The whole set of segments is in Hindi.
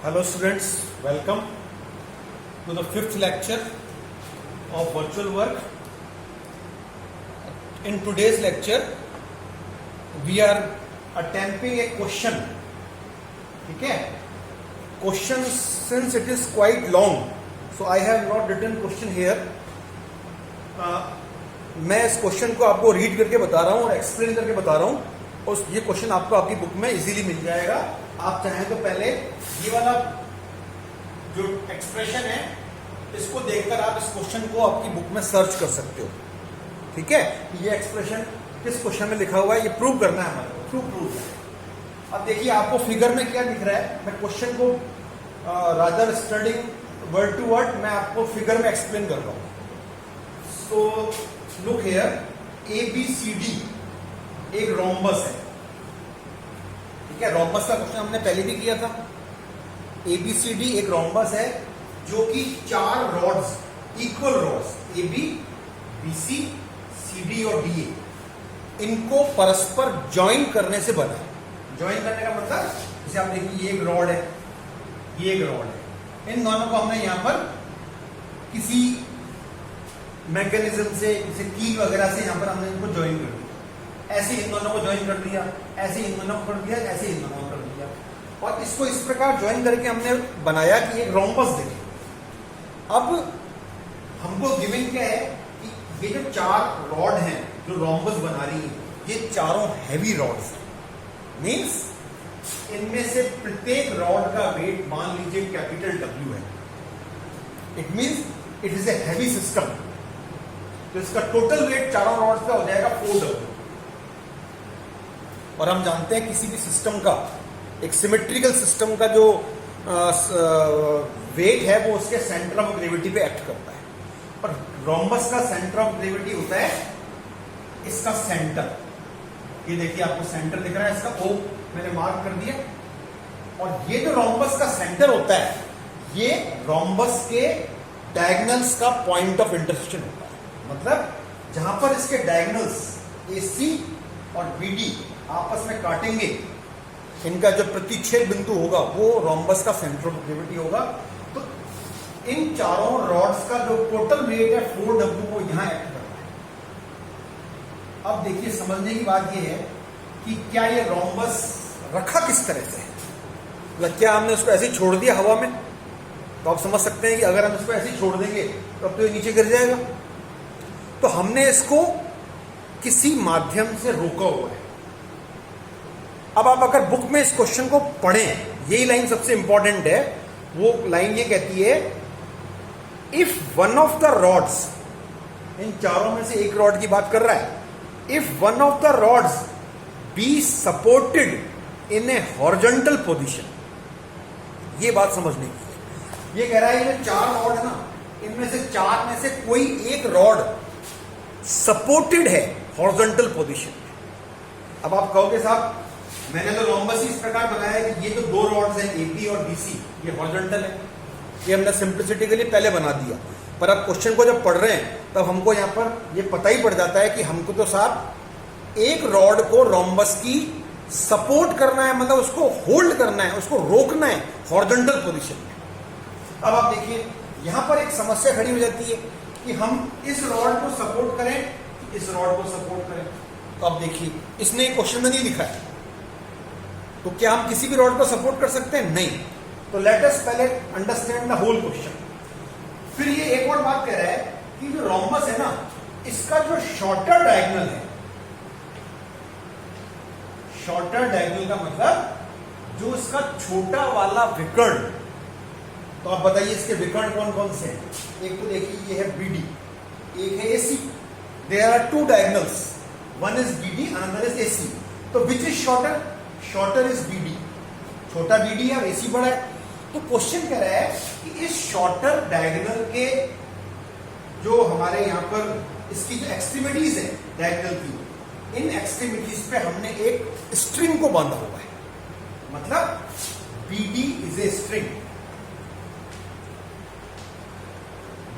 Hello students, welcome to the fifth lecture of virtual work. In today's lecture, we are attempting a question. Okay? Question, since it is quite long, so I have not written question here. मैं इस क्वेश्चन को आपको रीड करके बता रहा हूँ और एक्सप्लेन करके बता रहा हूँ, और ये क्वेश्चन आपको आपकी बुक में इजीली मिल जाएगा. आप चाहें तो पहले ये वाला जो एक्सप्रेशन है इसको देखकर आप इस क्वेश्चन को आपकी बुक में सर्च कर सकते हो. ठीक है, ये एक्सप्रेशन किस क्वेश्चन में लिखा हुआ है ये प्रूव करना है हमारे को. प्रूव है. अब देखिए आपको फिगर में क्या दिख रहा है. मैं क्वेश्चन को rather studying word to word मैं आपको फिगर में एक्सप्लेन कर रहा हूं. सो लुक हियर, ABCD एक रोम्बस है. ठीक है, रोम्बस का क्वेश्चन हमने पहले भी किया था. ABCD एक रोम्बस है जो कि 4 rods, equal rods AB, BC, CD और DA, इनको परस्पर ज्वाइन करने से बना है. ज्वाइन करने का मतलब जैसे आप देखिए ये एक रॉड है, ये एक रॉड है. इन दोनों को हमने यहां पर किसी मैकेनिज्म से, किसी की वगैरह से यहां पर हमने इनको ज्वाइन कर दिया. ऐसे इन दोनों को ज्वाइन कर दिया, ऐसे इन दोनों को कर दिया, ऐसे इन दोनों को कर दिया, और इसको इस प्रकार ज्वाइन करके हमने बनाया कि एक रोम्बस दिखे. अब हमको गिवन क्या है कि ये जो 4 रॉड हैं जो रोम्बस बना रही है, ये चारों हैवी रॉड्स हैं. मीन्स इनमें से प्रत्येक रॉड का वेट मान लीजिए कैपिटल W है. It means it is a heavy system. तो इसका टोटल वेट चारों रॉड्स का हो जाएगा 4W. और हम जानते हैं किसी भी सिस्टम का, एक सिमेट्रिकल सिस्टम का जो वेट है वो उसके सेंटर ऑफ ग्रेविटी पे एक्ट करता है. और रोम्बस का सेंटर ऑफ ग्रेविटी होता है इसका सेंटर. ये देखिए आपको सेंटर दिख रहा है, इसका O मैंने मार्क कर दिया. और ये जो रोम्बस का सेंटर होता है ये रोम्बस के डायगोनल्स का पॉइंट ऑफ इंटरसेक्शन होता है. मतलब जहां पर इसके डायगोनल्स AC और BD आपस में काटेंगे, इनका जो प्रतिच्छेद बिंदु होगा वो रोम्बस का सेंटर ऑफ ग्रेविटी होगा. तो इन चारों रॉड्स का जो टोटल वेट है 4W को यहां एक्ट करना है. अब देखिए समझने की बात ये है कि क्या ये रोम्बस रखा किस तरह से है. मतलब क्या हमने उसको ऐसे ही छोड़ दिया हवा में? तो आप समझ सकते हैं कि अगर हम इसको ऐसे ही छोड़ देंगे तो अब तो ये नीचे गिर जाएगा. तो हमने इसको किसी माध्यम से रोका हुआ है. अब आप अगर बुक में इस क्वेश्चन को पढ़ें, यही लाइन सबसे इंपॉर्टेंट है. वो लाइन ये कहती है, if one of the rods, इन चारों में से एक रॉड की बात कर रहा है, if one of the rods be supported in A horizontal position. ये बात समझने की. ये कह रहा है ये 4 रॉड है ना, इनमें से 4 में से कोई एक रॉड सपोर्टेड है हॉरिजॉन्टल पोजीशन. अब आप कहोगे साहब मैंने तो रोम्बस इस प्रकार बनाया है कि ये जो 2 रॉड्स हैं AB और BC ये हॉरिजॉन्टल है. ये हमने सिंप्लिसिटी के लिए पहले बना दिया. पर अब क्वेश्चन को जब पढ़ रहे हैं तब हमको यहां पर ये पता ही पड़ जाता है कि हमको तो साहब एक रॉड को रोम्बस की सपोर्ट करना है, मतलब उसको होल्ड करना है, उसको रोकना है हॉरिजॉन्टल पोजीशन में. अब आप देखिए यहां पर एक समस्या खड़ी हो जाती है कि हम इस रॉड को सपोर्ट करें, इस रॉड को सपोर्ट करें. तो अब देखिए इसने क्वेश्चन में नहीं लिखा है, तो क्या हम किसी भी रॉड को सपोर्ट कर सकते हैं? नहीं. तो लेट अस पहले अंडरस्टैंड द होल क्वेश्चन. फिर ये एक और बात कह रहा है कि जो रोम्बस है ना, इसका जो शॉर्टर डायगोनल है, शॉर्टर डायगोनल का मतलब जो इसका छोटा वाला विकर्ण. तो आप बताइए इसके विकर्ण कौन कौन से हैं. एक तो देखिए ये है BD, एक है AC. There are 2 diagonals, one is BD, another is AC. तो which is shorter? Shorter is BD. छोटा BD है और AC बड़ा है. तो क्वेश्चन कह रहा है कि इस शॉर्टर डायगोनल के जो हमारे यहां पर इसकी जो एक्सट्रीमिटीज है डायगोनल की, इन एक्सट्रीमिटीज पे हमने एक स्ट्रिंग को बांधा हुआ है. मतलब BD इज ए स्ट्रिंग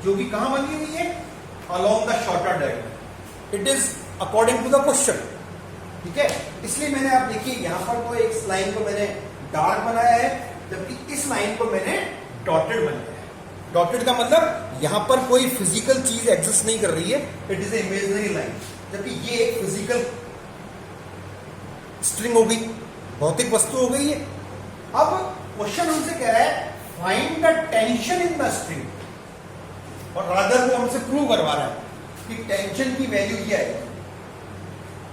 जो कि कहां बनी हुई है? along the shorter diagonal. It is according to the question. ठीक है, इसलिए मैंने आप देखिए यहां पर तो एक लाइन को मैंने डार्क बनाया है जबकि इस लाइन को मैंने डॉटेड बनाया है। डॉटेड का मतलब यहां पर कोई फिजिकल चीज एग्जिस्ट नहीं कर रही है, it is a imaginary line, जबकि ये एक फिजिकल स्ट्रिंग हो गई, भौतिक वस्तु हो गई है। अब क्वेश्चन हमसे कह रहा है find the tension in the string, और रादर वो हमसे प्रूव करवा रहा है कि टेंशन की वैल्यू क्या है।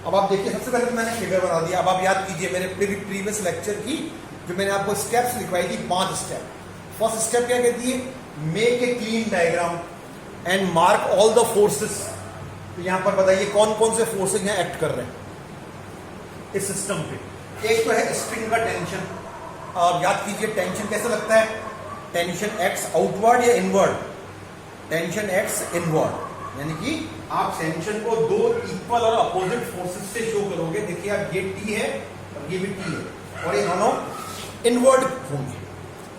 अब आप देखिए, सबसे पहले तो मैंने फिगर बना दिया। अब आप याद कीजिए मेरे प्रीवियस लेक्चर की जो मैंने आपको स्टेप्स लिखवाई थी, 5 स्टेप। फर्स्ट स्टेप क्या कहती है, make a clean diagram and mark all the forces. तो यहां पर बताइए कौन कौन से फोर्सेस यहां एक्ट कर रहे हैं इस सिस्टम पे। एक तो है स्ट्रिंग का टेंशन। अब याद कीजिए टेंशन कैसे लगता है, टेंशन एक्स आउटवर्ड या इनवर्ड, टेंशन एक्स इनवर्ड, यानी कि आप टेंशन को 2 इक्वल और अपोजिट फोर्सेस से शो करोगे। देखिए आप, ये टी है और ये भी टी है, और ये दोनों इनवर्ड होंगे।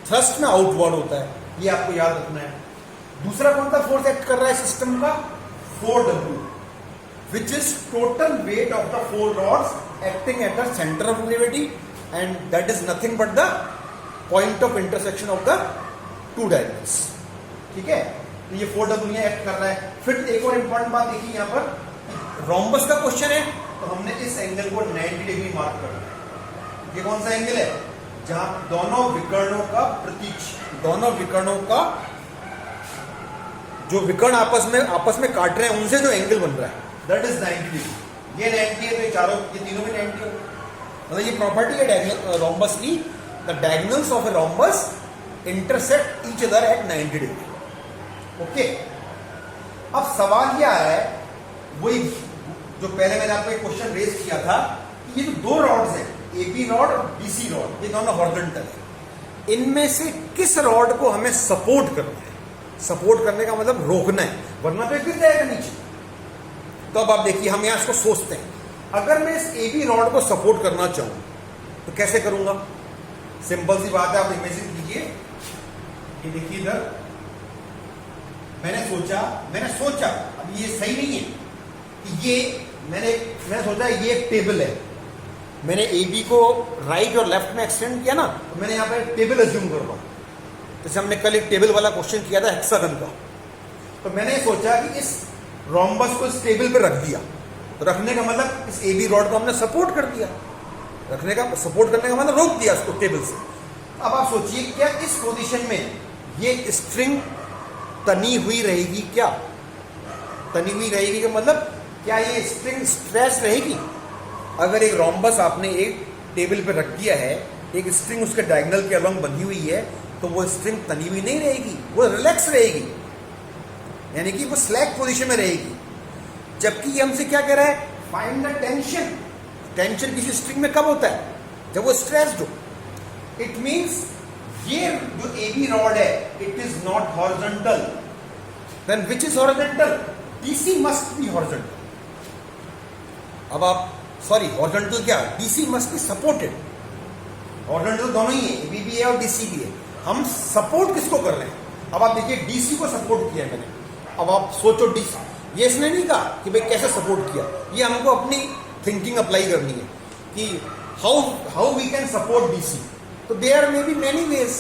थ्रस्ट में आउटवर्ड होता है, ये आपको याद रखना है। दूसरा कौन सा फोर्स एक्ट कर रहा है सिस्टम का, 4W, which is total weight of the 4 rods acting at the centre of gravity, and that is nothing but the point of intersection of the 2 directions. ठीक है, तो ये 4W एक्ट कर रहा है। फिर एक और इंपॉर्टेंट बात देखिए, यहां पर रोम्बस का क्वेश्चन है, तो हमने इस एंगल को 90 डिग्री मार्क करना है। ये कौन सा एंगल है, जहां दोनों विकर्णों का प्रतीक्ष, दोनों विकर्णों का जो विकर्ण आपस में काट रहे हैं उनसे जो एंगल बन रहा है, दैट इज 90 डिग्री। ये 90 है, तो ये तीनों में 90 है। मतलब ये प्रॉपर्टी है रोम्बस की, the diagonals of a rhombus intersect each other at 90 degree. Okay, अब सवाल क्या है, वही जो पहले मैंने आपको एक क्वेश्चन रेज किया था, ये जो 2 रॉड्स हैं, एबी रॉड और बीसी रॉड, ये दोनों हॉरिजॉन्टल है। इनमें से किस रॉड को हमें सपोर्ट करना है, सपोर्ट करने का मतलब रोकना है, वरना तो गिर जाएगा नीचे। तो अब आप देखिए, हम यहां इसको सोचते हैं, अगर मैं इस एबी रॉड को सपोर्ट करना चाहूं तो कैसे करूंगा। सिंपल सी बात है, आप इमेजिन कीजिए, ये देखिए इधर मैंने सोचा, अब ये सही नहीं है कि ये मैंने सोचा ये एक टेबल है, मैंने ए बी को राइट और लेफ्ट में एक्सटेंड किया ना, तो मैंने यहाँ पर टेबल अज्यूम कर रहा हूँ। जैसे हमने कल एक टेबल वाला क्वेश्चन किया था हेक्सागन का, तो मैंने सोचा कि इस रोम्बस को इस टेबल पर रख दिया, तो रखने का मतलब इस ए बी रॉड को हमने सपोर्ट कर दिया, सपोर्ट करने का मतलब रोक दिया उसको टेबल से। अब आप सोचिए, क्या इस पोजीशन में ये स्ट्रिंग तनी हुई रहेगी, क्या तनी हुई रहेगी का मतलब क्या ये स्ट्रिंग स्ट्रेच रहेगी। अगर एक रोम्बस आपने एक टेबल पे रख दिया है, एक स्ट्रिंग उसके डायगोनल के अलोंग बंधी हुई है, तो वो स्ट्रिंग तनी हुई नहीं रहेगी, वो रिलैक्स रहेगी, यानी कि वो स्लैक पोजीशन में रहेगी। जबकि ये हमसे क्या कह रहा है, फाइंड द टेंशन। टेंशन किसी स्ट्रिंग में कब होता है, जब वो स्ट्रेच्ड हो। इट मींस ये जो एबी रॉड है, it is not horizontal, then which is horizontal, DC must be horizontal. अब आप हॉरिजॉन्टल क्या, DC must be supported. Horizontal दोनों ही है, एबी भी है और डीसी भी है। हम सपोर्ट किसको कर रहे हैं, अब आप देखिए डीसी को सपोर्ट किया मैंने। अब आप सोचो डीसी, ये इसने नहीं कहा कि भाई कैसे सपोर्ट किया, ये हमको अपनी थिंकिंग अप्लाई करनी है कि how we can support DC. तो there may be many ways,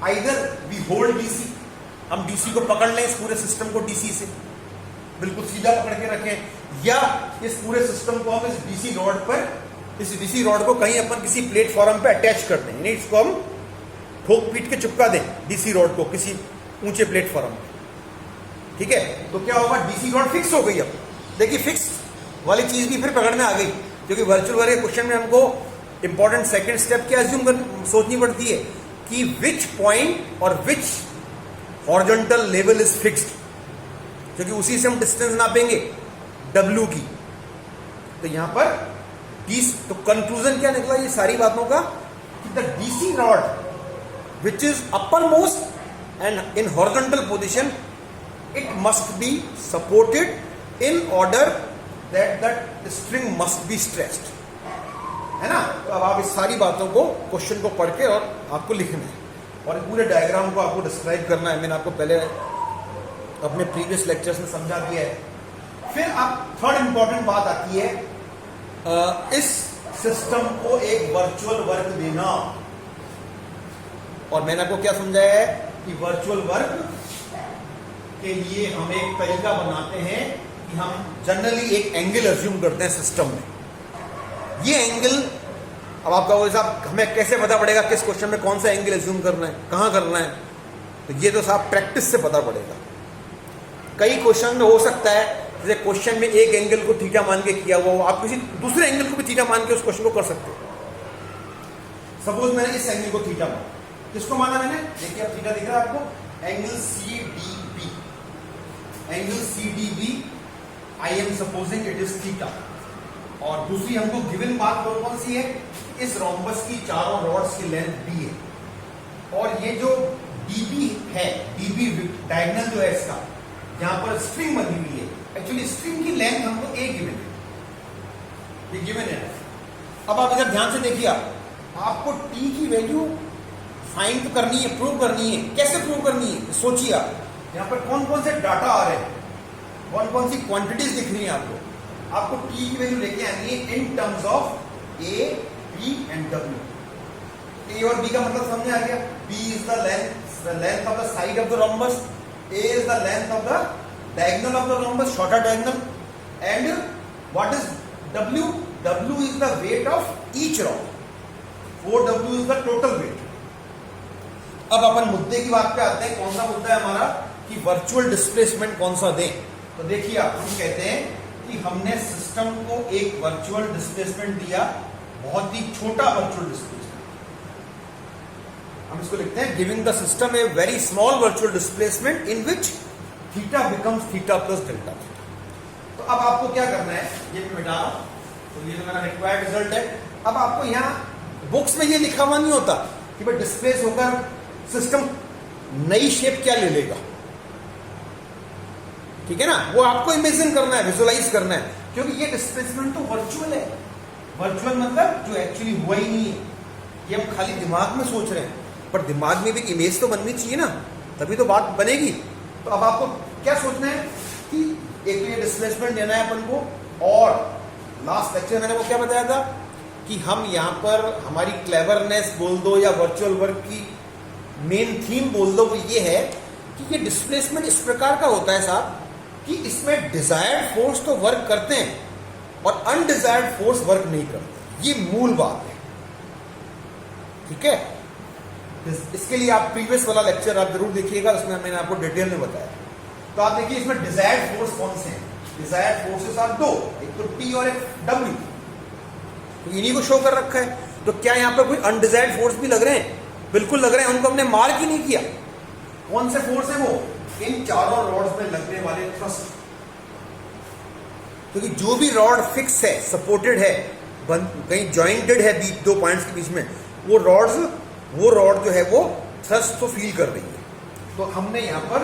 either we hold DC, हम डीसी को पकड़ लें, इस पूरे सिस्टम को डीसी से बिल्कुल सीधा पकड़ के रखें, या इस पूरे सिस्टम को हम इस डीसी रॉड पर, इस डीसी रॉड को कहीं अपन किसी प्लेटफॉर्म पे अटैच कर दें, यानी इसको हम ठोक पीट के चिपका दें डीसी रॉड को किसी ऊंचे प्लेटफॉर्म पे। ठीक है, तो क्या होगा, डीसी रॉड फिक्स हो गई। अब देखिए फिक्स वाली चीज भी फिर पकड़ में आ गई, क्योंकि वर्चुअल वाले क्वेश्चन में हमको इंपॉर्टेंट सेकंड स्टेप क्या अज्यूम सोचनी पड़ती है कि विच पॉइंट और विच हॉरिजॉन्टल लेवल इज फिक्स्ड, क्योंकि उसी से हम डिस्टेंस नापेंगे W की। तो यहां पर तो कंक्लूजन क्या निकला ये सारी बातों का, कि the DC rod which is upper most and in horizontal position, it must be supported in order that that string must be stretched, है ना। तो अब आप इस सारी बातों को, क्वेश्चन को पढ़ के और आपको लिखना है, और पूरे डायग्राम को आपको डिस्क्राइब करना है। मैंने आपको पहले अपने प्रीवियस लेक्चर्स में समझा दिया है। फिर अब थर्ड इंपॉर्टेंट बात आती है, इस सिस्टम को एक वर्चुअल वर्क देना। और मैंने आपको क्या समझाया है कि वर्चुअल वर्क के लिए हम एक तरीका बनाते हैं कि हम जनरली एक एंगल अज्यूम करते हैं सिस्टम में। ये एंगल, अब आप कहोगे साहब हमें कैसे पता पड़ेगा किस क्वेश्चन में कौन सा एंगल अज्यूम करना है, कहाँ करना है? तो ये तो साहब प्रैक्टिस से पता पड़ेगा। कई क्वेश्चन में हो सकता है जैसे क्वेश्चन में एक एंगल को थीटा मान के किया हुआ हो, आप किसी दूसरे एंगल को भी थीटा मान के उस क्वेश्चन को कर सकते हो। सपोज मैंने इस एंगल को थीटा माना, किसको माना मैंने? देखिए अब थीटा दिख रहा है आपको, angle CDB, angle CDB I am supposing it is theta. और दूसरी हमको गिवन बात कौन सी है? इस रोम्बस की चारों रॉड्स की लेंथ B है और ये जो DB है, DB डायगोनल जो है इसका, यहां पर स्ट्रिंग बनी हुई है, एक्चुअली स्ट्रिंग की लेंथ हमको A गिवन है, ये गिवन है। अब आप इधर ध्यान से देखिए, आपको T की वैल्यू फाइंड तो करनी है, प्रूव करनी है। कैसे प्रूव करनी है सोचिए आप, यहां पर कौन कौन से डाटा आ रहे हैं, कौन कौन सी क्वांटिटीज दिख रही है आपको T की वैल्यू लेके आनी है in terms of A, B and W। A और B का मतलब समझ आ गया? B is the length of the side of the rhombus, A is the length of the diagonal of the rhombus, shorter diagonal, and what is W? W is the weight of each rod. 4W is the total weight. अब अपन मुद्दे की बात पे आते हैं। कौन सा मुद्दा है हमारा? कि वर्चुअल डिस्प्लेसमेंट कौन सा दें। तो देखिए आप, हम कहते हैं कि हमने सिस्टम को एक वर्चुअल डिस्प्लेसमेंट दिया, बहुत ही छोटा वर्चुअल डिस्प्लेसमेंट। हम इसको लिखते हैं giving the system a very small virtual displacement in which theta becomes theta plus delta. तो अब आपको क्या करना है, ये मैं मिटा रहा हूं, तो ये तो मेरा रिक्वायर्ड रिजल्ट है। अब आपको यहां बुक्स में ये लिखा हुआ नहीं होता कि भाई डिस्प्लेस होकर सिस्टम नई शेप क्या ले लेगा, ठीक है ना? वो आपको इमेजिन करना है, विजुअलाइज करना है, क्योंकि ये डिस्प्लेसमेंट तो वर्चुअल है। वर्चुअल मतलब जो एक्चुअली हुआ ही नहीं है, ये हम खाली दिमाग में सोच रहे हैं, पर दिमाग में भी इमेज तो बननी चाहिए ना, तभी तो बात बनेगी। तो अब आपको क्या सोचना है कि एक तो ये डिस्प्लेसमेंट लेना है अपन को, और लास्ट लेक्चर मैंने वो क्या बताया था कि हम यहाँ पर हमारी क्लेवरनेस बोल दो या वर्चुअल वर्क की मेन थीम बोल दो, वो ये है कि ये डिस्प्लेसमेंट इस प्रकार का होता है साहब कि इसमें डिजायर्ड फोर्स तो वर्क करते हैं और अनडिजायर्ड फोर्स वर्क नहीं करते। ये मूल बात है, ठीक है? इसके लिए आप प्रीवियस वाला लेक्चर आप जरूर देखिएगा, उसमें मैंने आपको डिटेल में बताया। तो आप देखिए इसमें डिजायर्ड फोर्स कौन से हैं? डिजायर्ड फोर्सेस आर दो, एक तो T और एक W, तो इन्हीं को शो कर रखा है। तो क्या यहाँ पर कोई अनडिजायर्ड फोर्स भी लग रहे हैं? बिल्कुल लग रहे हैं, उनको हमने मार्क ही नहीं किया। कौन से फोर्स है वो? इन चारों रॉड्स में लगने वाले थ्रस्ट, क्योंकि जो भी रॉड फिक्स है, सपोर्टेड है, कहीं जॉइंटेड है बीच दो पॉइंट्स के बीच में, वो रॉड जो है वो थ्रस्ट तो फील कर रही है। तो हमने यहां पर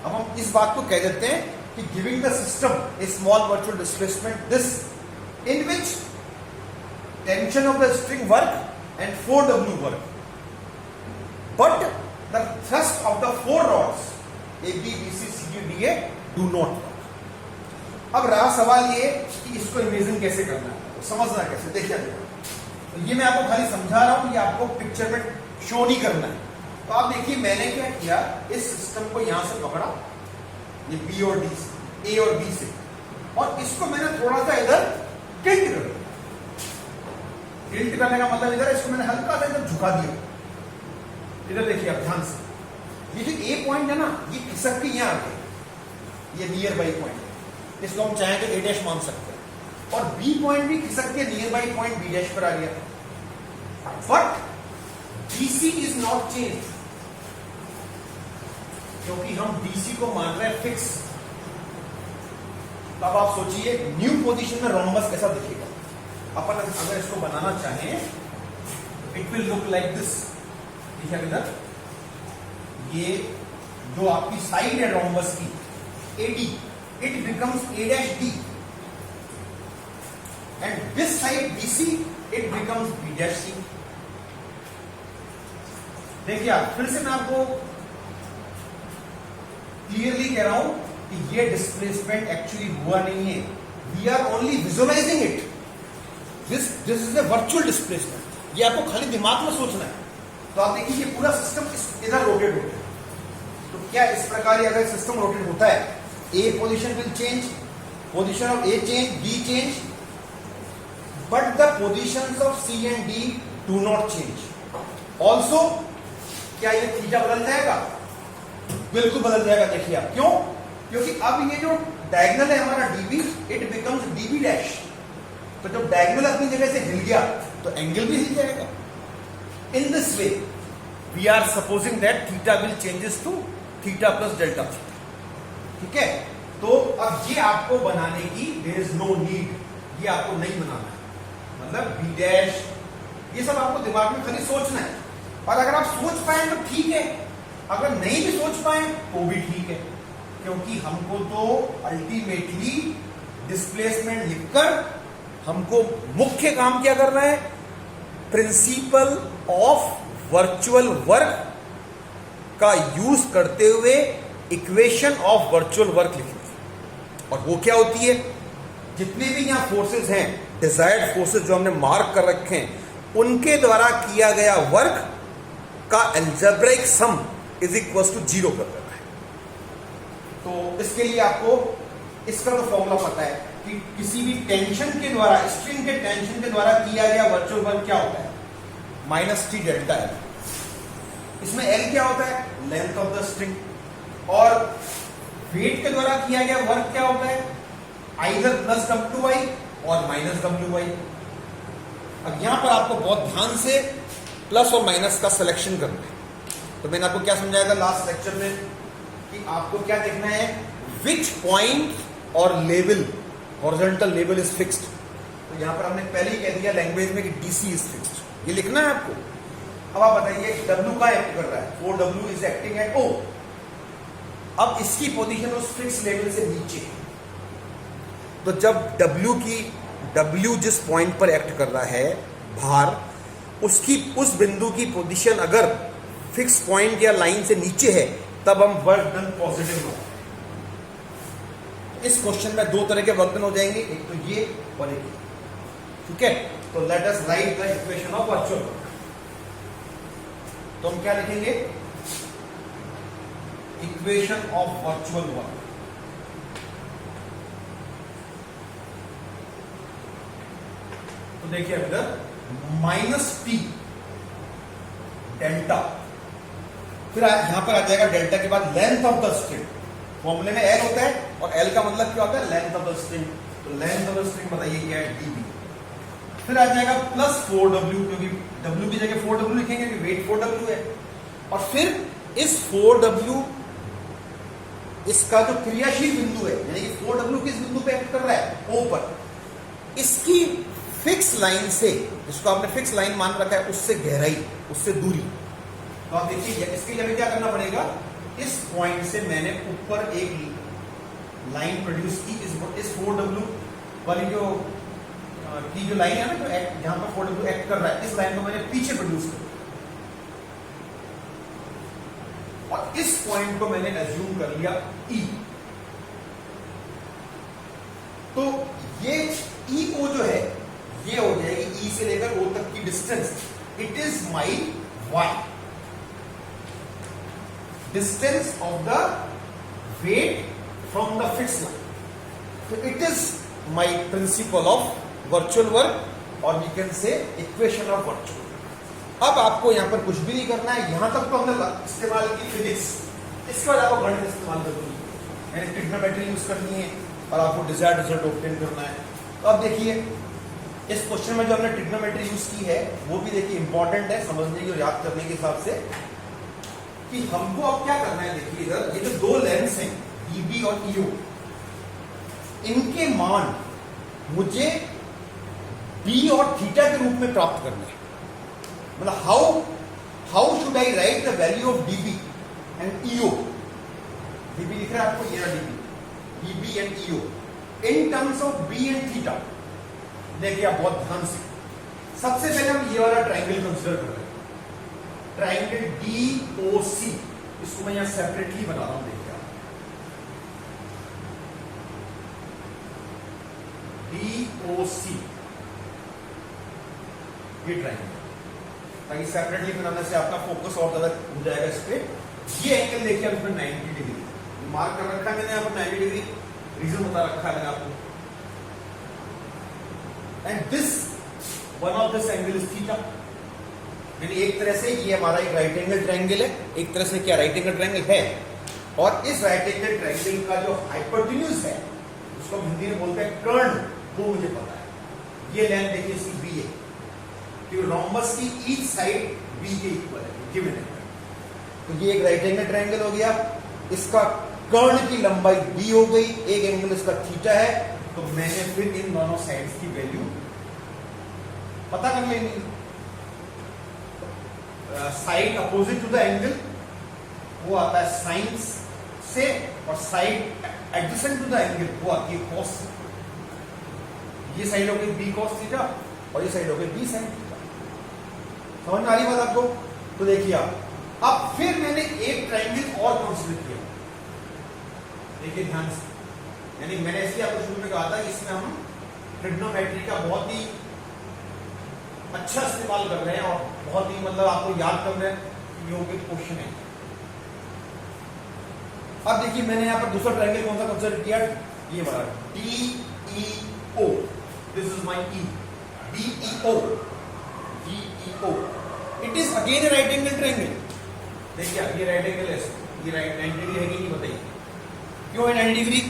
अब हम इस बात को कह देते हैं कि giving the system A small virtual displacement this in which tension of the string work and 4W work, but the thrust of the 4 rods AB, BC, CD, DA do not work. अब रहा सवाल ये कि इसको इमेजिन कैसे करना है, तो समझना कैसे? देखिए तो ये मैं आपको खाली समझा रहा हूं, ये आपको पिक्चर में शो नहीं करना है। तो आप देखिए मैंने क्या किया, इस सिस्टम को यहां से पकड़ा, ये B और D से, A और B से, और इसको मैंने थोड़ा सा इधर टिल्ट कर दिया। टिल्ट करने का मतलब इधर इसको मैंने हल्का सा इधर झुका दिया। इधर देखिए आप ध्यान से, ये जो A पॉइंट है ना, ये खिसक के यहां आ गया, ये नियर बाई पॉइंट है, इसको हम चाहें तो A' मान सकते हैं, और B पॉइंट भी खिसक के नियर बाई पॉइंट B' पर आ गया। But DC is not change, क्योंकि हम DC को मान रहे हैं फिक्स। तो अब आप सोचिए न्यू पोजीशन में रोम्बस कैसा दिखेगा। अपन अगर इसको बनाना चाहें, it will look like this. देखिए इधर ये जो आपकी साइड है रोम्बस की AD, it becomes A'D, and this side BC, it becomes B'C। देखिए आप, फिर से मैं आपको क्लियरली कह रहा हूं कि ये डिस्प्लेसमेंट एक्चुअली हुआ नहीं है, we are only visualising it. This is a virtual displacement. ये आपको खाली दिमाग में सोचना है, तो आप देखिए ये पूरा सिस्टम इधर रोटेट होता है। तो क्या इस प्रकार अगर सिस्टम रोटेट होता है, A position will change, position of A change, B change, but the positions of C and D do not change. Also क्या ये थीटा बदल जाएगा? बिल्कुल बदल जाएगा। देखिए आप क्यों? क्योंकि अब ये जो डायगोनल है हमारा dB, it becomes dB dash. तो जब डायगोनल अपनी जगह से हिल गया तो एंगल भी हिल जाएगा। In this way we are supposing that theta will changes to theta plus delta theta. ठीक है, तो अब ये आपको बनाने की देयर इज नो नीड, ये आपको नहीं बनाना है। मतलब बी डैश ये सब आपको दिमाग में खाली सोचना है, और अगर आप सोच पाए तो ठीक है, अगर नहीं भी सोच पाए तो भी ठीक है, क्योंकि हमको तो अल्टीमेटली डिस्प्लेसमेंट लिखकर हमको मुख्य काम क्या करना है? प्रिंसिपल ऑफ वर्चुअल वर्क का यूज करते हुए इक्वेशन ऑफ वर्चुअल वर्क लिखनी है। और वो क्या होती है? जितने भी यहां फोर्सेस हैं, डिजायर्ड फोर्सेस जो हमने मार्क कर रखे हैं, उनके द्वारा किया गया वर्क का algebraic sum is equal to 0 कर देना है। तो इसके लिए आपको इसका तो फॉर्मूला पता है कि किसी भी टेंशन के द्वारा, स्ट्रिंग के टेंशन के द्वारा किया गया वर्चुअल वर्क क्या होता है? -t delta L. इसमें एल क्या होता है? Length of the string. और वेट के द्वारा किया गया वर्क क्या होता है? आइदर प्लस WI और माइनस WI। अब यहां पर आपको बहुत ध्यान से प्लस और माइनस का सिलेक्शन करना है। तो मैंने आपको क्या समझाया था लास्ट लेक्चर में कि आपको क्या देखना है? विच पॉइंट और level, horizontal level is fixed. तो यहां पर हमने पहले ही कह दिया लैंग्वेज में कि DC इज फिक्स्ड, ये लिखना है आपको। अब आप बताइए W का एक्ट कर रहा है, 4W is acting at O। अब इसकी पोजीशन उस फिक्स लेवल से नीचे है। तो जब W जिस पॉइंट पर एक्ट कर रहा है भार, उसकी उस बिंदु की पोजीशन अगर फिक्स पॉइंट या लाइन से नीचे है, तब हम वर्क डन पॉजिटिव हो। इस क्वेश्चन में दो तरह के वर्क डन हो जाएंगे, एक तो ये और एक ये। ठीक है, तो let us right the equation of virtual work. तो हम क्या लिखेंगे? Equation of virtual work. तो देखिए इधर -t डेल्टा, फिर यहां पर आ जाएगा डेल्टा के बाद लेंथ ऑफ द स्ट्रिंग। फॉर्मूले में L होता है और L का मतलब क्या होता है? Length of the string. तो लेंथ ऑफ द स्ट्रिंग बताइए क्या है? dB। फिर आ जाएगा प्लस 4W, क्योंकि W की जगह 4W लिखेंगे क्योंकि वेट 4W है। और फिर इस 4W, इसका जो क्रियाशील बिंदु है, यानी कि 4W किस बिंदु पे एक्ट कर रहा है? O पर। इसकी फिक्स लाइन से, जिसको आपने फिक्स लाइन मान रखा है, उससे गहराई, उससे दूरी। तो आप देखिए इसके लिए क्या करना पड़ेगा? इस पॉइंट से मैंने ऊपर एक लाइन प्रोड्यूस की, इस 4W वाली जो लाइन है ना, जो जहां पर 4W एक्ट कर रहा है, इस लाइन को मैंने पीछे प्रोड्यूस किया और इस पॉइंट को मैंने एज्यूम कर लिया E। तो ये EO जो है, ये हो जाएगी E से लेकर O तक की distance. It is my Y, distance of the weight from the fix line. तो it is my principle of virtual work, और we can say equation of virtual. अब आपको यहां पर कुछ भी नहीं करना है। यहां तक तो हमने इस्तेमाल की फिजिक्स, इसके बाद आपको गणित इस्तेमाल करनी है, यानी ट्रिग्नोमेट्री यूज करनी है और आपको डिजायर्ड रिजल्ट ऑब्टेन करना है। तो अब देखिए इस क्वेश्चन में जो हमने ट्रिग्नोमेट्री यूज की है, वो भी देखिए इंपॉर्टेंट है समझने की और याद करने के हिसाब से, कि हमको अब क्या करना है। देखिए इधर ये जो दो लेंस हैं EB और EO, इनके मान मुझे B और थीटा के रूप में प्राप्त करना है। मतलब how should I right the value of DB and EO? DB लिख रहा है आपको, ये DB and EO in terms of B and theta. देखिए आप बहुत ध्यान से, सबसे पहले हम ये वाला ट्राइंगल कंसीडर कर रहे हैं, ट्राइंगल DOC। इसको मैं यहां सेपरेटली बना रहा हूं। देखिए आप DOC, ये ट्राइंगल। ताकि सेपरेटली बनाने से आपका फोकस और ज्यादा हो जाएगा इस पे। ये एंगल देखिए अब इसमें 90 डिग्री मार्क कर रखा है मैंने, यहाँ पर 90 डिग्री रीजन बता रखा है मैंने आपको। And this one of this angle is theta. यानी एक तरह से ये हमारा एक राइट एंगल ट्रायंगल है, एक तरह से क्या राइट एंगल ट्रायंगल है। और इस राइट एंगल ट्रायंगल का जो हाइपोटेन्यूज है उसको हम हिंदी में बोलते हैं कर्ण, वो मुझे पता है। ये लेंथ देखिए इसकी बी है, क्योंकि रोम्बस की ईच साइड बी के इक्वल है, गिवन है। तो ये एक राइट एंगल ट्रायंगल हो गया, इसका कर्ण की लंबाई बी हो गई, एक एंगल इसका थीटा है। तो मैंने फिर इन दोनों साइड्स की वैल्यू पता कर लेनी। Side opposite to the angle वो आता है साइन से, और side adjacent to the angle वो आती है कॉस। ये साइड हो गई बी कॉस थीटा और ये साइड हो गई बी साइन थीटा। समझ में आ रही बात आपको? तो देखिए आप अब फिर मैंने एक ट्रायंगल और कंसीडर किया, देखिए ध्यान से। यानी मैंने इसलिए आपको शुरू में कहा था कि इसमें हम ट्रिग्नोमेट्री का बहुत ही अच्छा इस्तेमाल कर रहे हैं और बहुत ही मतलब आपको याद कर रहे हैं योग्य क्वेश्चन है। अब देखिए मैंने यहां पर दूसरा ट्रायंगल कौन सा कंसीडर किया, ये वाला DEO। This is my E, DEO, DEO। It is again A right angle triangle. देखिए ये राइट एंगल है, ये राइट 90 डिग्री है कि नहीं बताइए? क्यों है 90 डिग्री?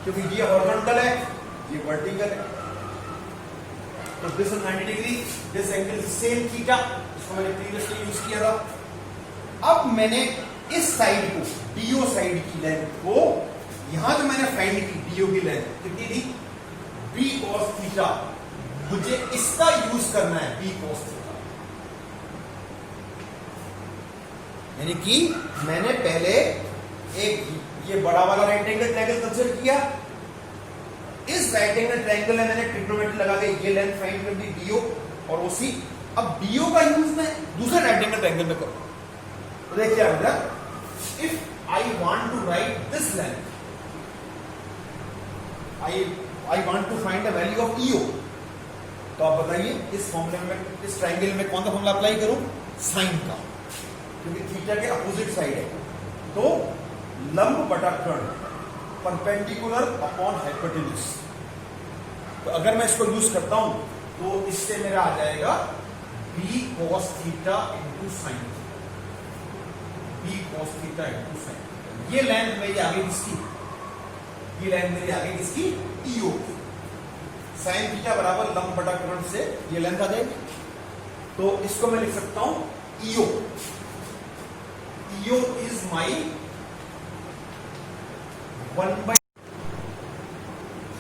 क्योंकि ये हॉरिजॉन्टल है, ये वर्टिकल है। तो this is 90 degree, this angle is same theta, इसको मैंने प्रीवियसली यूज किया था। अब मैंने इस साइड को DO साइड की लेंथ को यहां जो मैंने फाइंड की DO की लेंथ कितनी थी? B cos theta. मुझे इसका यूज करना है B cos थीटा। यानी कि मैंने पहले एक ये बड़ा वाला राइट एंगल ट्रायंगल कंसीडर किया, इस राइट एंगल ट्रायंगल में मैंने ट्रिग्नोमेट्री लगा के ये लेंथ फाइंड कर दी DO, और उसी अब DO का यूज मैं दूसरे राइट एंगल ट्रायंगल में करूं। तो देखिए अगर if I want to write this length, I want to find the value of EO, तो आप बताइए इस फॉर्मूले में, इस ट्रायंगल में कौन सा फॉर्मूला अप्लाई करूं? साइन का, क्योंकि थीटा के अपोजिट साइड है। तो लंब बटा कर्ण, परपेंडिकुलर अपॉन हाइपोटेन्यूज। तो अगर मैं इसको यूज करता हूं तो इससे मेरा आ जाएगा B cos theta into sine, B cos theta into sine. ये लेंथ मेरी आ गई किसकी? ये लेंथ मेरी आ गई किसकी? EO की। साइन थीटा बराबर लंब बटा कर्ण से ये लेंथ आ जाएगी। तो इसको मैं लिख सकता हूं EO। EO is my 1/,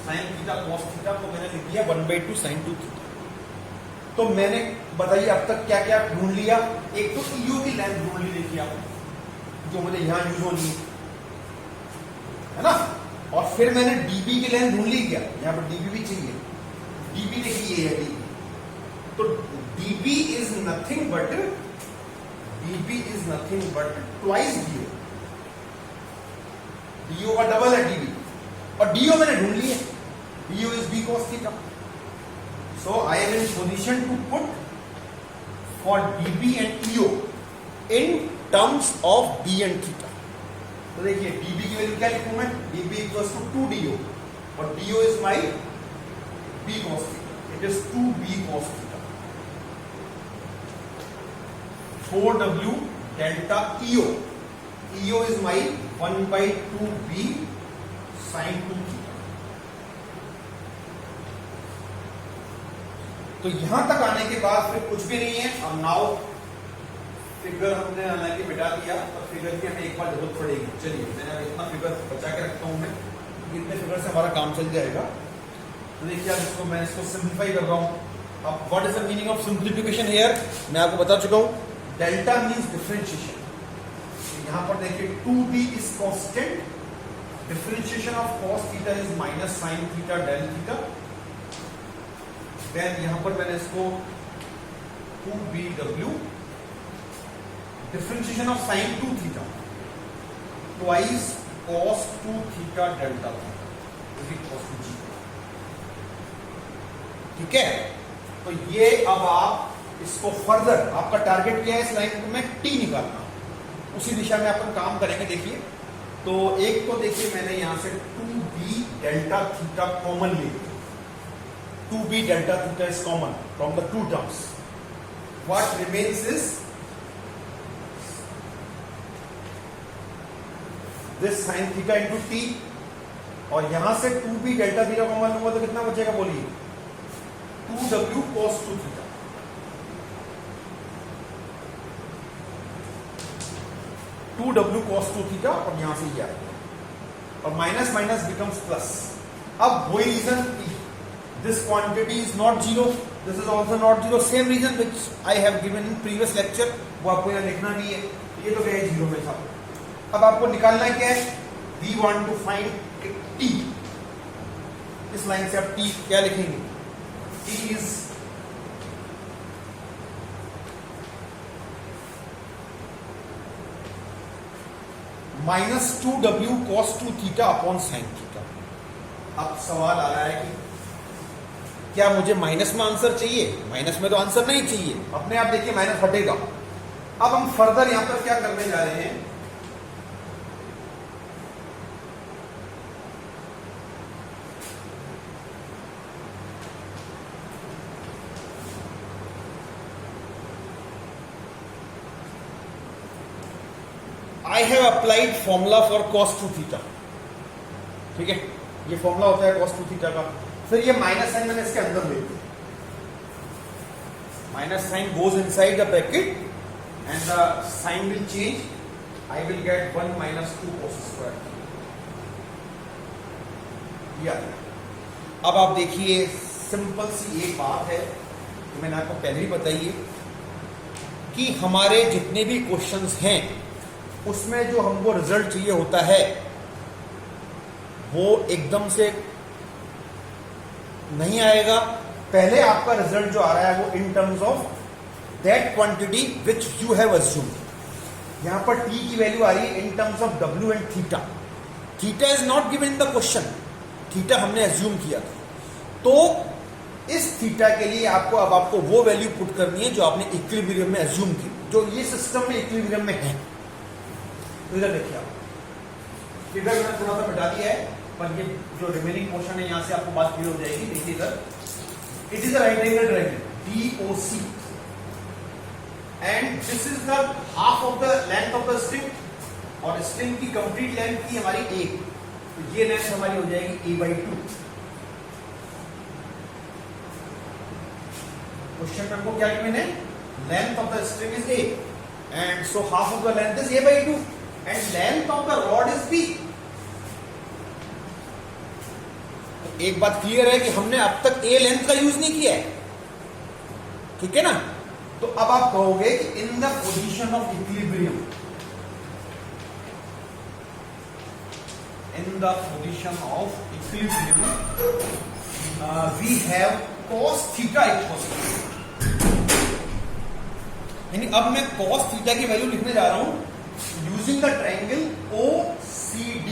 sine theta cos theta को मैंने लिख दिया 1/2 साइन 2 थीटा। तो मैंने बताइए अब तक क्या क्या ढूंढ लिया। एक तो EO की लेंथ ढूंढ ली, देखिए आप, जो मुझे यहां यूज होनी है ना। और फिर मैंने DB की लेंथ ढूंढ ली, क्या यहां पर DB भी चाहिए? DB देखिए ये है DB। तो DB is nothing but twice DO। DO का डबल है DB, और DO मैंने ढूंढ लिया, DO is B cos theta. So I am in position to put for DB and EO in terms of B and theta। तो देखिए DB की वैल्यू क्या लिखूं मैं? DB equals to 2DO, और DO is my B cos theta। It is 2B cos theta। 4W delta EO। EO is my 1/2B sin 2 theta। तो यहां तक आने के बाद फिर कुछ भी नहीं है। और नाउ फिगर हमने हालांकि मिटा दिया, और फिगर की हमें एक बार जरूरत पड़ेगी। चलिए मैंने इतना फिगर बचा के रखता हूं मैं, इतने फिगर से हमारा काम चल जाएगा। तो देखिए अब इसको मैं इसको सिंप्लीफाई कर रहा हूं। अब what is the meaning of simplification here, मैं आपको बता चुका हूं। Delta means differentiation. यहां पर देखिए 2D is constant, differentiation of cos theta is minus sin theta del theta. Then यहां पर मैंने इसको 2BW, differentiation of sin 2 theta twice cos 2 theta delta cos 2 theta. ठीक है, तो ये अब आप इसको फर्दर, आपका टारगेट क्या है इस लाइन को मैं टी निकालना, उसी दिशा में अपन काम करेंगे। देखिए तो एक तो देखिए मैंने यहां से 2b डेल्टा थीटा कॉमन ले लिया, 2b delta theta is common from the two terms, what remains is this sine theta into T, और यहां से 2b डेल्टा थीटा कॉमन लूंगा तो कितना बचेगा बोलिए, 2w cos 2 theta. Two W cos 2 theta, और यहां से ये आएगा, और माइनस माइनस बिकम्स प्लस। अब वही reason, this quantity is not zero, this is also not zero, same reason which I have given in previous lecture, वो आपको यहाँ लिखना नहीं है, ये तो गया जीरो में था। अब आपको निकालना क्या है, we want to find T, इस लाइन से आप टी क्या लिखेंगे, T is -2w cos 2 theta upon sine theta. अब सवाल आ रहा है कि क्या मुझे माइनस में आंसर चाहिए, माइनस में तो आंसर नहीं चाहिए, अपने आप देखिए माइनस हटेगा। अब हम फर्दर यहां पर क्या करने जा रहे हैं, I have applied formula for cos 2 theta, ठीक है, ये फॉर्मूला होता है cos 2 थीटा का। फिर ये माइनस साइन मैंने इसके अंदर ले लिया, minus sign goes inside the bracket and the sign will change, I will get 1 - 2 cos square. अब आप देखिए सिंपल सी एक बात है, तो मैंने आपको पहले ही बताई है कि हमारे जितने भी क्वेश्चंस हैं उसमें जो हमको रिजल्ट चाहिए होता है वो एकदम से नहीं आएगा। पहले आपका रिजल्ट जो आ रहा है वो in terms of that quantity which you have assumed. यहां पर टी की वैल्यू आ रही है in terms of W and theta, theta is not given in the question, theta हमने अज्यूम किया था। तो इस थीटा के लिए आपको अब आपको वो वैल्यू पुट करनी है जो आपने इक्विलिब्रियम में अज्यूम की, जो ये सिस्टम में इक्विलिब्रियम में है। तो इधर देखिए आप, फिगर मैंने थोड़ा सा मिटा दिया है, पर ये जो रिमेनिंग पोर्शन है यहां से आपको बात क्लियर हो जाएगी। देखिए इधर, it is a right angle triangle DOC and this is the half of the length of the string, और स्ट्रिंग की कंप्लीट लेंथ थी हमारी 1, तो ये लेंथ हमारी हो जाएगी a/2। क्वेश्चन में हमको क्या गिवन है, length of the string is a and so half of the length is a/2 and length of the rod is b। तो एक बात क्लियर है कि हमने अब तक a लेंथ का यूज नहीं किया है, ठीक है ना। तो अब आप कहोगे कि in the position of equilibrium, in the position of equilibrium we have cos theta equals, यानी अब मैं cos थीटा की वैल्यू लिखने जा रहा हूं यूजिंग द ट्रायंगल OCD,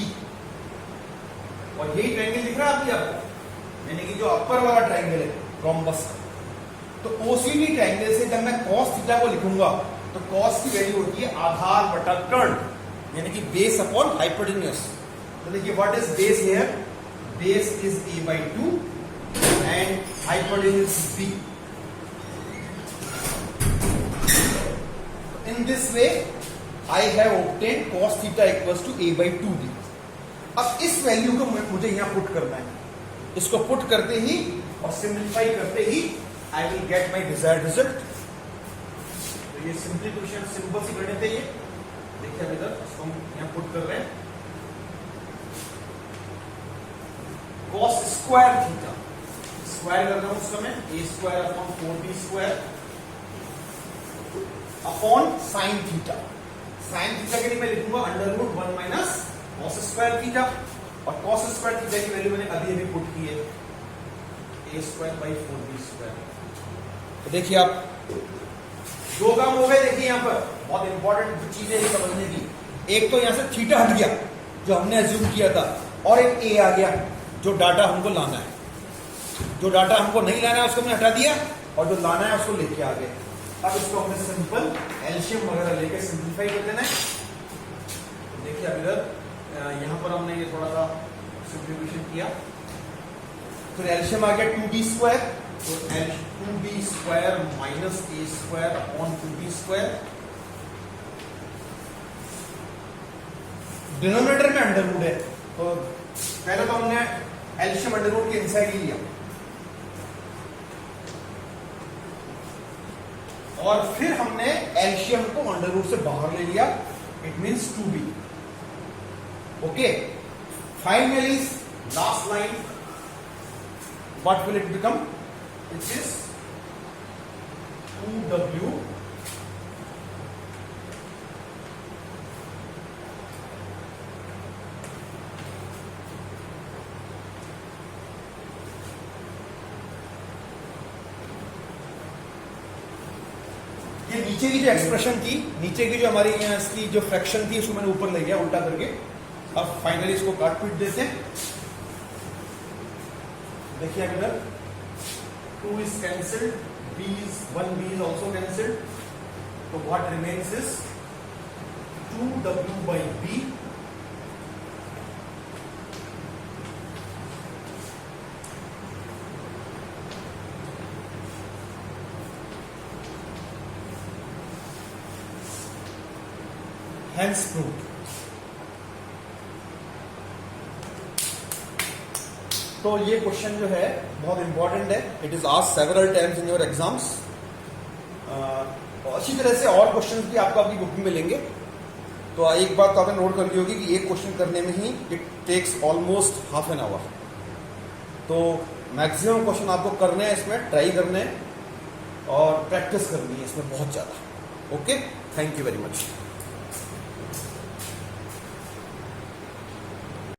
और यही ट्रायंगल दिख रहा है आपको, यानी कि जो अपर वाला ट्रायंगल है रोम्बस का। तो OCD ट्रायंगल से जब मैं cos थीटा को लिखूंगा तो cos की वैल्यू होती है आधार बटा कर्ण, यानी कि बेस अपॉन हाइपोटेन्यूज। तो देखिए what is base here, base is a/2 and hypotenuse b। In this way I have obtained cos theta equals to a/2b। अब इस वैल्यू को मुझे यहां पुट करना है, इसको पुट करते ही और सिंप्लीफाई करते ही I will get my desired result। तो ये सिंप्लीफिकेशन सिंपल सी गणित है ये, देखिए अब इधर इसको हम यहां पुट कर रहे हैं, cos स्क्वायर थीटा, स्क्वायर कर रहा हूं उसका मैं, a² upon 4b² upon sine theta. Sine theta के लिए मैं लिखूंगा √1 - cos स्क्वायर थीटा, और cos स्क्वायर थीटा की वैल्यू मैंने अभी अभी पुट की है a²/4b²। तो देखिए आप, दो काम हो गए। देखिए यहां पर बहुत इंपॉर्टेंट चीजें ये समझने की, एक तो यहां से थीटा हट गया जो हमने अज्यूम किया था, और एक a आ गया जो डाटा हमको लाना है। जो डाटा हमको नहीं लाना है उसको हमने हटा दिया, और जो लाना है उसको लेके आ गए। अब इसको हमने सिंपल एलसीएम वगैरह लेके सिंप्लीफाई कर देना है। तो देखिए अब इधर यहां पर हमने ये थोड़ा सा सिंप्लीफिकेशन किया, फिर एलसीएम आ गया 2b², तो 2b² minus a² upon 2b²। Denominator में अंडर रूट है, तो पहले तो हमने एलसीएम अंडर रूट के इनसाइड ही लिया, और फिर हमने एलसीएम को अंडर रूट से बाहर ले लिया, it means 2b। Okay, finally last line, what will it become? It is 2w ये नीचे की जो एक्सप्रेशन थी, नीचे की जो हमारी इसकी जो फ्रैक्शन थी, उसको मैंने ऊपर ले गया उल्टा करके। अब फाइनली इसको काट पीट देते हैं। देखिए इधर 2 is cancelled, one b is also cancelled, so what remains is 2w by b hence proved। तो ये क्वेश्चन जो है बहुत इंपॉर्टेंट है, it is asked several times in your exams. अच्छी तरह से और क्वेश्चंस भी आपको अपनी बुक में मिलेंगे। तो एक बात तो आपने नोट कर ली होगी कि एक क्वेश्चन करने में ही it takes almost half an hour. तो मैक्सिमम क्वेश्चन आपको करने हैं, इसमें ट्राई करने हैं और प्रैक्टिस करनी है इसमें बहुत ज़्यादा। Okay, thank you very much.